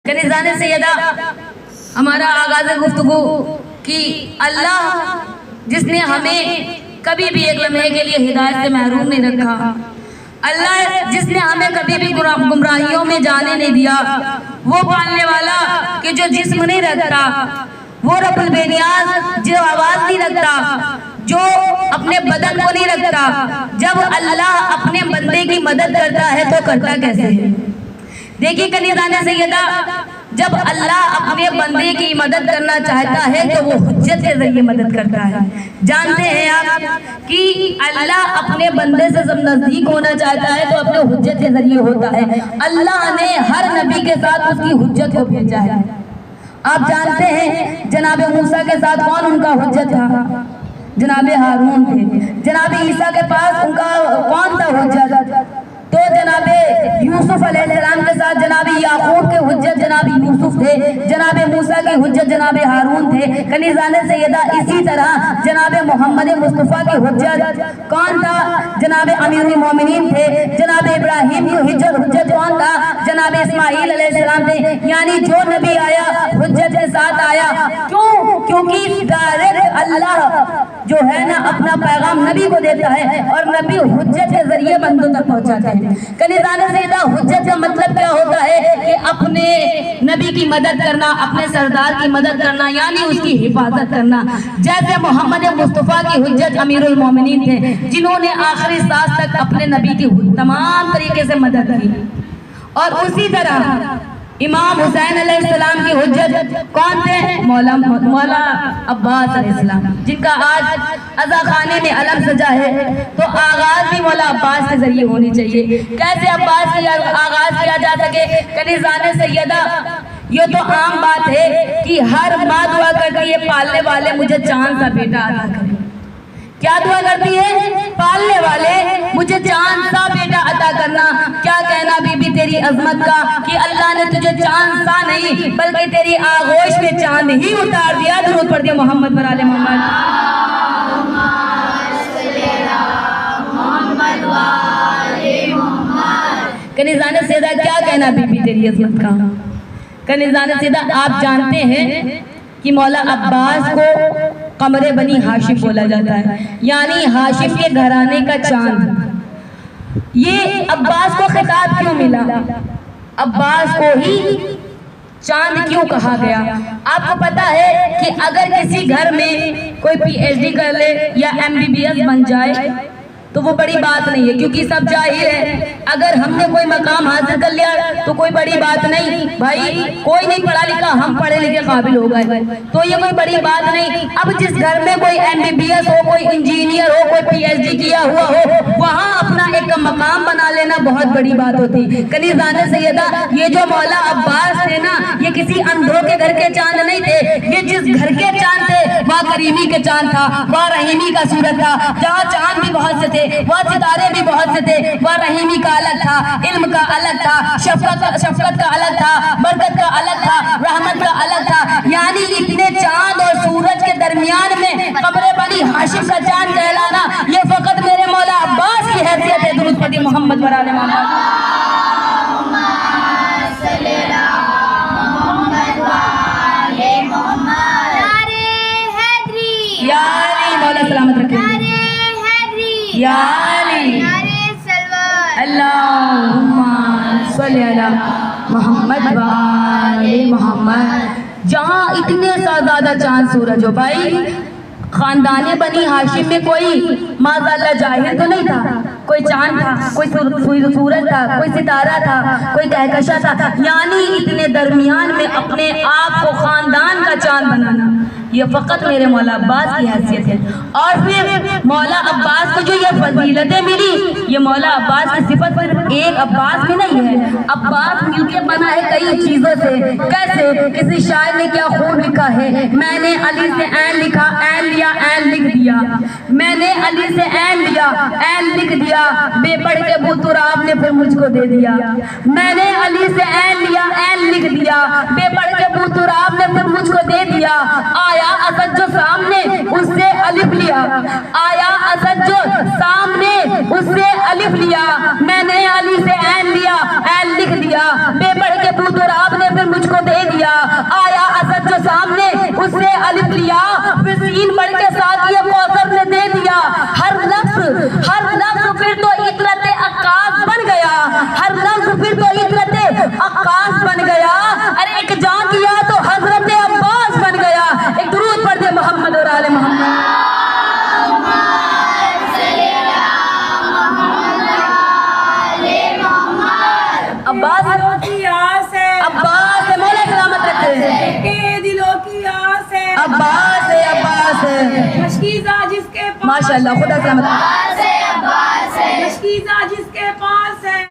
कनीज़ाने सैयदा हमारा आगाज़ गुफ्तगू कि अल्लाह जिसने हमें कभी भी एक लम्हे के लिए हिदायत से महरूम नहीं रखा, अल्लाह जिसने हमें कभी भी गुमराहियों में जाने नहीं दिया, वो पालने वाला कि जो जिस्म नहीं रखता, वो रब्बुल बेनियाज़ जो आवाज़ नहीं रखता, जो अपने बदन को नहीं रखता, जब अल्लाह अपने बंदे की मदद करता है तो करता कैसे है। देखिए कनीज़ाने सैयदा, जब अल्लाह अपने बंदे की मदद करना चाहता है तो वो हुज्जत के जरिए मदद करता है। जानते हैं आप कि अल्लाह अपने बंदे से जब नजदीक होना चाहता है तो अपने हुज्जत के जरिए होता है। अल्लाह ने हर नबी के साथ उसकी हुज्जत को भेजा है। आप जानते हैं जनाबे मूसा के साथ कौन उनका हुज्जत था? जनाबे हारून थे। जनाबे ईसा के पास उनका कौन था हुज्जत? तो जनाबे यूसुफ अलैहिस्सलाम के साथ जनाबे याकूब के हुज्जत जनाबे यूसुफ थे, जनाबे मूसा के हुज्जत जनाबे हारून थे। कनीज़ाने सैयदा इसी तरह जनाबे मोहम्मद मुस्तफ़ा की हुज्जत कौन था? जनाबे अमीरुल मोमिनीन थे। जनाबे इब्राहिम की हुज्जत कौन था? जनाबे इस्माईल अलैहिस्सलाम थे। यानी जो नबी आया हुज्जत के साथ आया। क्यों? क्योंकि डायरेक्ट अल्लाह जो है ना अपना पैगाम नबी को देता है और नबी हुज्जत के जरिए बंदों तक पहुंचाते हैं। कनीज़ाने सैयदा हुज्जत का मतलब क्या होता है कि अपने नबी की मदद करना, अपने सरदार की मदद करना, यानी उसकी हिफाजत करना। जैसे मोहम्मद मुस्तफ़ा की हुज्जत अमीरुल मोमिनीन थे, जिन्होंने आखिरी सांस तक अपने नबी की तमाम तरीके से मदद की। और उसी तरह इमाम हुसैन अलैहिस्सलाम की हुज्जत कौन थे? मौला अब्बास अलैहिस्सलाम, जिनका आज अज़ा खाने में अलम सजा है। तो आगाज भी मौला अब्बास के जरिए होनी चाहिए। कैसे अब्बास की आगाज किया जा सके? कनीज़ाने सैयदा ये तो आम बात है कि हर माँ दुआ करती है पालने वाले मुझे चांद सा बेटा अता करे। क्या दुआ करती है? पालने वाले मुझे चांद सा बेटा अता करना। क्या कहना बीबी तेरी अजमत का कि अल्लाह ने तुझे चांद सा नहीं बल्कि तेरी आगोश में चांद ही उतार दिया। दुरूद पढ़ दिया मोहम्मद पर आले मोहम्मद। कनीज़ाने सैयदा क्या कहना बीबी तेरी अजमत का? कनीज़ाने सैयदा आप जानते हैं कि मौला अब्बास को कमरे बनी हाशिम बोला जाता है, यानी हाशिम के घराने का चांद। ये अब्बास को खिताब क्यों मिला? अब्बास को ही चांद क्यों कहा गया? आपको पता है कि अगर किसी घर में कोई PhD कर ले या MBBS बन जाए तो वो बड़ी बात नहीं है, क्योंकि सब जाहिर है अगर हमने कोई मकाम हासिल कर लिया तो कोई बड़ी बात नहीं। भाई कोई नहीं पढ़ा लिखा, हम पढ़े लिखे काबिल हो गए तो ये कोई बड़ी बात नहीं। अब जिस घर में कोई MBBS हो, कोई इंजीनियर हो, कोई PhD किया हुआ हो, वहाँ अपना एक मकाम बना लेना बहुत बड़ी बात होती। कनीज़ाने सैयदा ये जो मौला अब्बास थे ना, ये किसी अंधों के घर के चांद नहीं थे। ये जिस घर के चांद थे वहाँ करीमी के चांद था, वहाँ रहीमी का सूरत था। जहाँ चांद भी बहुत से थे वह सितारे भी बहुत से थे। वह रहीमी का अलग था, इल्म का अलग था, शफकत का अलग था, बरकत का अलग था, रहमत का अलग था। यानी इतने चांद और सूरज के दरमियान में कमरे बनी हाशिम का चांद कहलाना ये फकत मेरे मौला अब्बास की हैसियत है। दुरूद पढ़िए मोहम्मद पर आले मोहम्मद। यानी मौला सलामत रखे। अल्लाहुम्मा सल्ली अला मोहम्मद व आले मोहम्मद। जहाँ इतने ज्यादा चांद सूरज हो, भाई खानदाने बनी हाशिम में कोई माज़ाल्लाह जाहिर तो नहीं था, कोई चांद था, कोई सूरज था, कोई सितारा था, कोई कहकशा था। यानी इतने दरमियान में अपने आप को खानदान का चांद बनाना ये फ़कत मेरे मौला अब्बास की हैसियत है। और फिर मौला अब्बास को जो ये फजीलतें मिली, ये मौला अब्बास की सिफत सिर्फ एक अब्बास में नहीं है, अब्बास मिलके बना है कई चीज़ों से। कैसे? किसी शायर ने क्या खूब लिखा है, मैंने अली से ऐन लिखा, ऐन लिया, ऐन लिख दिया। मैंने अली से ऐन लिया, ऐन लिख दिया, बेपढ़ के बुतुराब ने फिर मुझको दे दिया। मैंने अली से ऐन लिया, ऐन लिख दिया, बेपढ़ के बुतुराब ने फिर मुझको दे दिया। आया असद जो सामने उससे अलिफ लिया, आया असद जो सामने उससे अलिफ लिया। मैंने अली से ऐन लिया, ऐन लिख दिया, बेपढ़ के बुतुराब ने फिर मुझको माशाल्लाह, खुदा सलामत। मशकीज़ा जिस